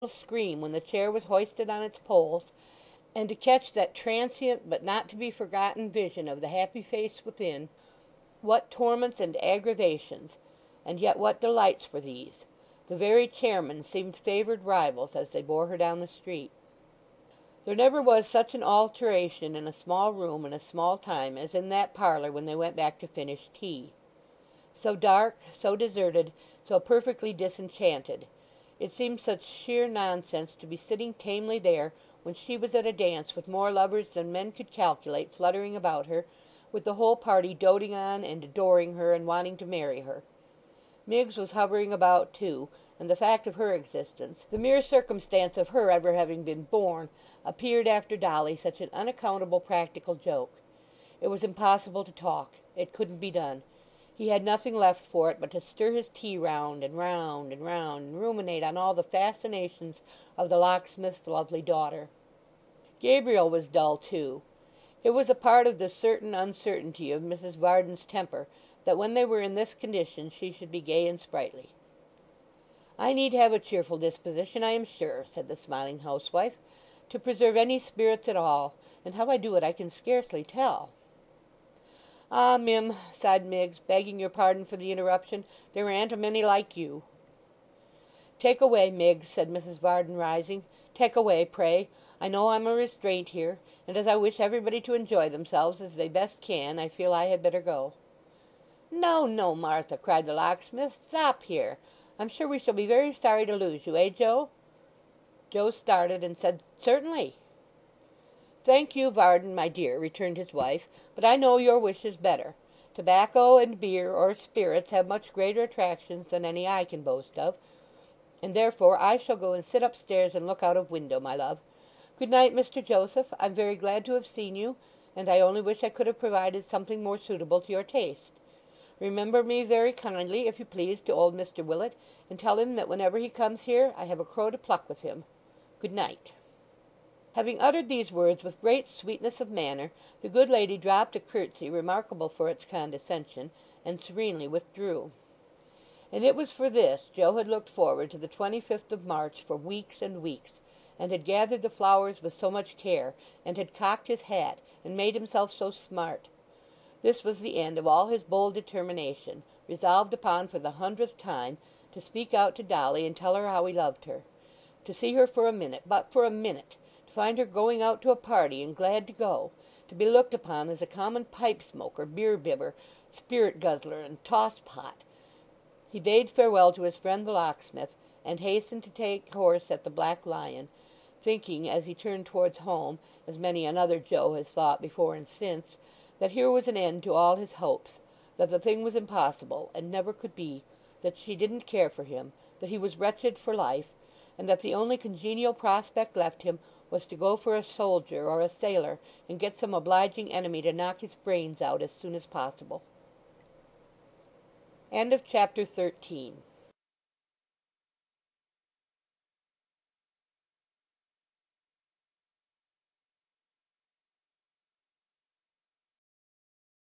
scream when the chair was hoisted on its poles, and to catch that transient but not to be forgotten vision of the happy face within, what torments and aggravations, and yet what delights for these! The very chairmen seemed favoured rivals as they bore her down the street. There never was such an alteration in a small room in a small time as in that parlour when they went back to finish tea. So dark, so deserted, so perfectly disenchanted. It seemed such sheer nonsense to be sitting tamely there when she was at a dance with more lovers than men could calculate fluttering about her, with the whole party doting on and adoring her and wanting to marry her. Miggs was hovering about too, and the fact of her existence, the mere circumstance of her ever having been born, appeared after Dolly such an unaccountable practical joke. It was impossible to talk. It couldn't be done. He had nothing left for it but to stir his tea round and round and round, and ruminate on all the fascinations of the locksmith's lovely daughter. Gabriel was dull too. It was a part of the certain uncertainty of Mrs. Varden's temper that when they were in this condition she should be gay and sprightly. "I need have a cheerful disposition, I am sure," said the smiling housewife, "to preserve any spirits at all, and how I do it I can scarcely tell." "Ah, Mim," sighed Miggs, "begging your pardon for the interruption, there ain't a many like you." "Take away, Miggs," said Mrs. Varden, rising. "Take away, pray. I know I'm a restraint here, and as I wish everybody to enjoy themselves as they best can, I feel I had better go." "No, no, Martha," cried the locksmith. "Stop here. I'm sure we shall be very sorry to lose you, eh, Joe?" Joe started and said, "Certainly." "Thank you, Varden, my dear," returned his wife, "but I know your wishes better. Tobacco and beer or spirits have much greater attractions than any I can boast of, and therefore I shall go and sit upstairs and look out of window, my love. Good night, Mr. Joseph. I'm very glad to have seen you, and I only wish I could have provided something more suitable to your taste. Remember me very kindly, if you please, to old Mr. Willet, and tell him that whenever he comes here I have a crow to pluck with him. Good night." Having uttered these words with great sweetness of manner, the good lady dropped a curtsy remarkable for its condescension, and serenely withdrew. And it was for this Joe had looked forward to the 25th of March for weeks and weeks, and had gathered the flowers with so much care, and had cocked his hat, and made himself so smart. This was the end of all his bold determination, resolved upon for the 100th time, to speak out to Dolly and tell her how he loved her. To see her for a minute, but for a minute, to find her going out to a party and glad to go, to be looked upon as a common pipe smoker, beer bibber, spirit guzzler, and toss-pot. He bade farewell to his friend the locksmith, and hastened to take horse at the Black Lion, thinking as he turned towards home, as many another Joe has thought before and since, that here was an end to all his hopes, that the thing was impossible and never could be, that she didn't care for him, that he was wretched for life, and that the only congenial prospect left him was to go for a soldier or a sailor and get some obliging enemy to knock his brains out as soon as possible. Chapter 13